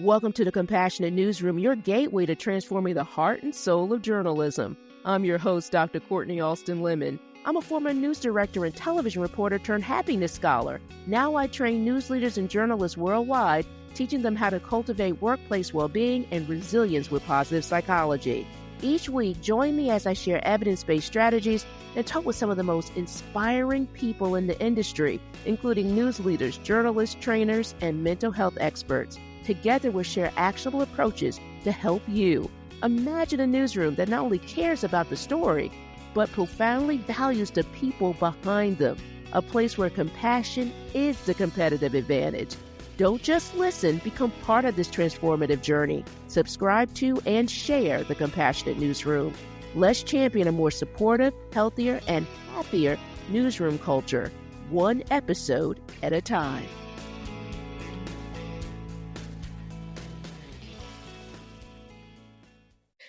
Welcome to the Compassionate Newsroom, your gateway to transforming the heart and soul of journalism. I'm your host, Dr. Kortni Alston-Lemon. I'm a former news director and television reporter turned happiness scholar. Now I train news leaders and journalists worldwide, teaching them how to cultivate workplace well-being and resilience with positive psychology. Each week, join me as I share evidence-based strategies and talk with some of the most inspiring people in the industry, including news leaders, journalists, trainers, and mental health experts. Together, we'll share actionable approaches to help you. Imagine a newsroom that not only cares about the story, but profoundly values the people behind them, a place where compassion is the competitive advantage. Don't just listen, become part of this transformative journey. Subscribe to and share the Compassionate Newsroom. Let's champion a more supportive, healthier, and happier newsroom culture, one episode at a time.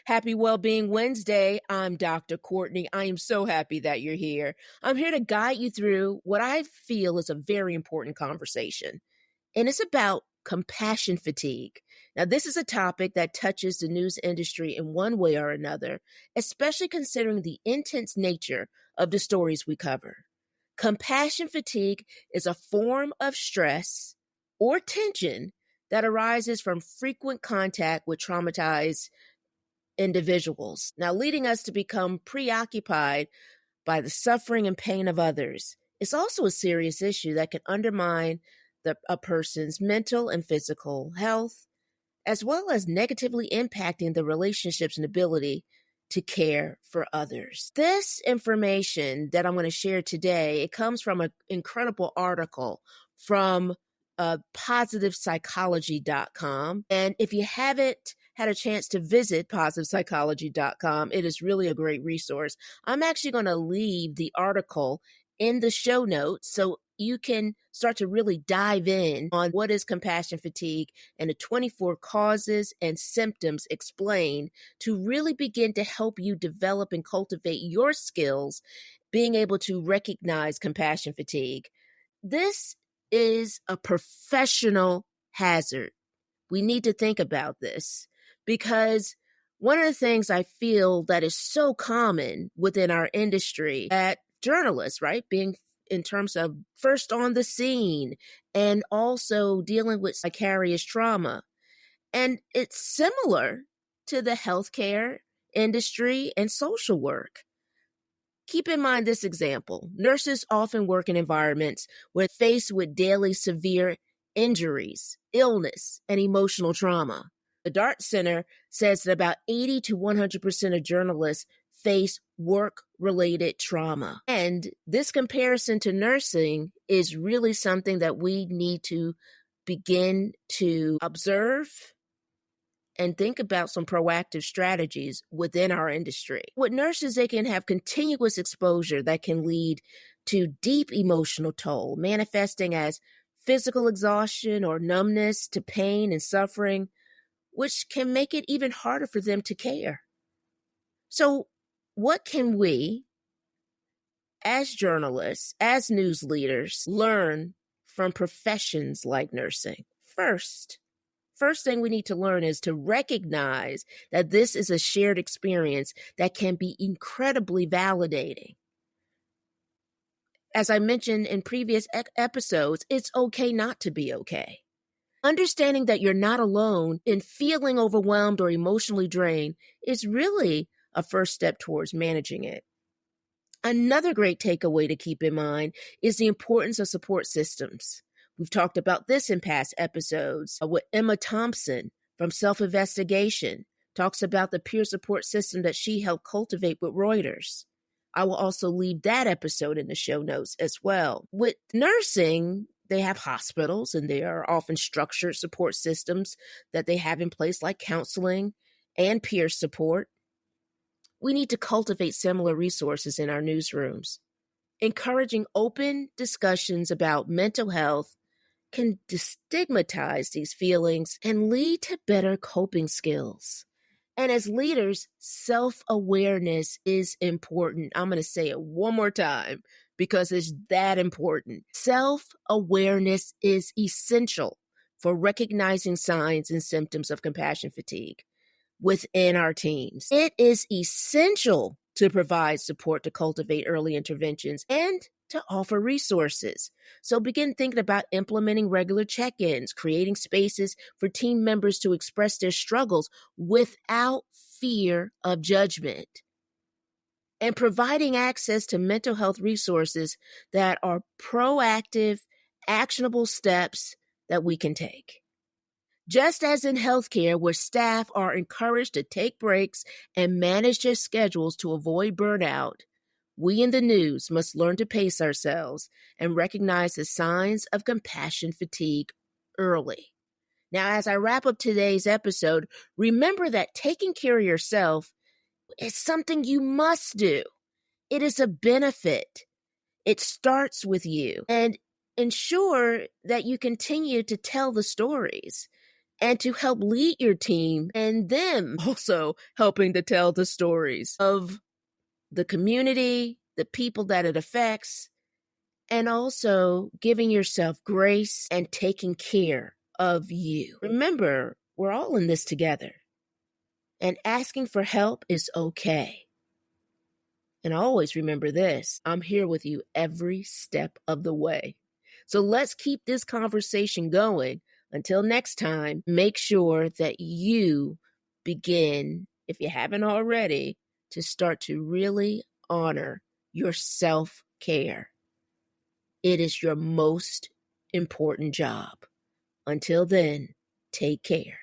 Happy Wellbeing Wednesday. I'm Dr. Kortni. I am so happy that you're here. I'm here to guide you through what I feel is a very important conversation. And it's about compassion fatigue. Now, this is a topic that touches the news industry in one way or another, especially considering the intense nature of the stories we cover. Compassion fatigue is a form of stress or tension that arises from frequent contact with traumatized individuals, now leading us to become preoccupied by the suffering and pain of others. It's also a serious issue that can undermine a person's mental and physical health, as well as negatively impacting the relationships and ability to care for others. This information that I'm going to share today, it comes from an incredible article from positivepsychology.com. And if you haven't had a chance to visit positivepsychology.com, it is really a great resource. I'm actually going to leave the article in the show notes so you can start to really dive in on what is compassion fatigue and the 24 causes and symptoms explained to really begin to help you develop and cultivate your skills, being able to recognize compassion fatigue. This is a professional hazard. We need to think about this because one of the things I feel that is so common within our industry that journalists, right, being in terms of first on the scene and also dealing with vicarious trauma. And it's similar to the healthcare industry and social work. Keep in mind this example. Nurses often work in environments where faced with daily severe injuries, illness, and emotional trauma. The DART Center says that about 80 to 100% of journalists face work-related trauma. And this comparison to nursing is really something that we need to begin to observe and think about some proactive strategies within our industry. With nurses, they can have continuous exposure that can lead to deep emotional toll, manifesting as physical exhaustion or numbness to pain and suffering, which can make it even harder for them to care. So what can we, as journalists, as news leaders, learn from professions like nursing? First thing we need to learn is to recognize that this is a shared experience that can be incredibly validating. As I mentioned in previous episodes, it's okay not to be okay. Understanding that you're not alone in feeling overwhelmed or emotionally drained is really a first step towards managing it. Another great takeaway to keep in mind is the importance of support systems. We've talked about this in past episodes with Emma Thompson from Self-Investigation, talks about the peer support system that she helped cultivate with Reuters. I will also leave that episode in the show notes as well. With nursing, they have hospitals and there are often structured support systems that they have in place like counseling and peer support. We need to cultivate similar resources in our newsrooms. Encouraging open discussions about mental health can destigmatize these feelings and lead to better coping skills. And as leaders, self-awareness is important. I'm going to say it one more time because it's that important. Self-awareness is essential for recognizing signs and symptoms of compassion fatigue within our teams. It is essential to provide support to cultivate early interventions and to offer resources. So begin thinking about implementing regular check-ins, creating spaces for team members to express their struggles without fear of judgment, and providing access to mental health resources that are proactive, actionable steps that we can take. Just as in healthcare, where staff are encouraged to take breaks and manage their schedules to avoid burnout, we in the news must learn to pace ourselves and recognize the signs of compassion fatigue early. Now, as I wrap up today's episode, remember that taking care of yourself is something you must do. It is a benefit. It starts with you. And ensure that you continue to tell the stories and to help lead your team, and them also helping to tell the stories of the community, the people that it affects, and also giving yourself grace and taking care of you. Remember, we're all in this together, and asking for help is okay. And always remember this: I'm here with you every step of the way. So let's keep this conversation going. Until next time, make sure that you begin, if you haven't already, to start to really honor your self-care. It is your most important job. Until then, take care.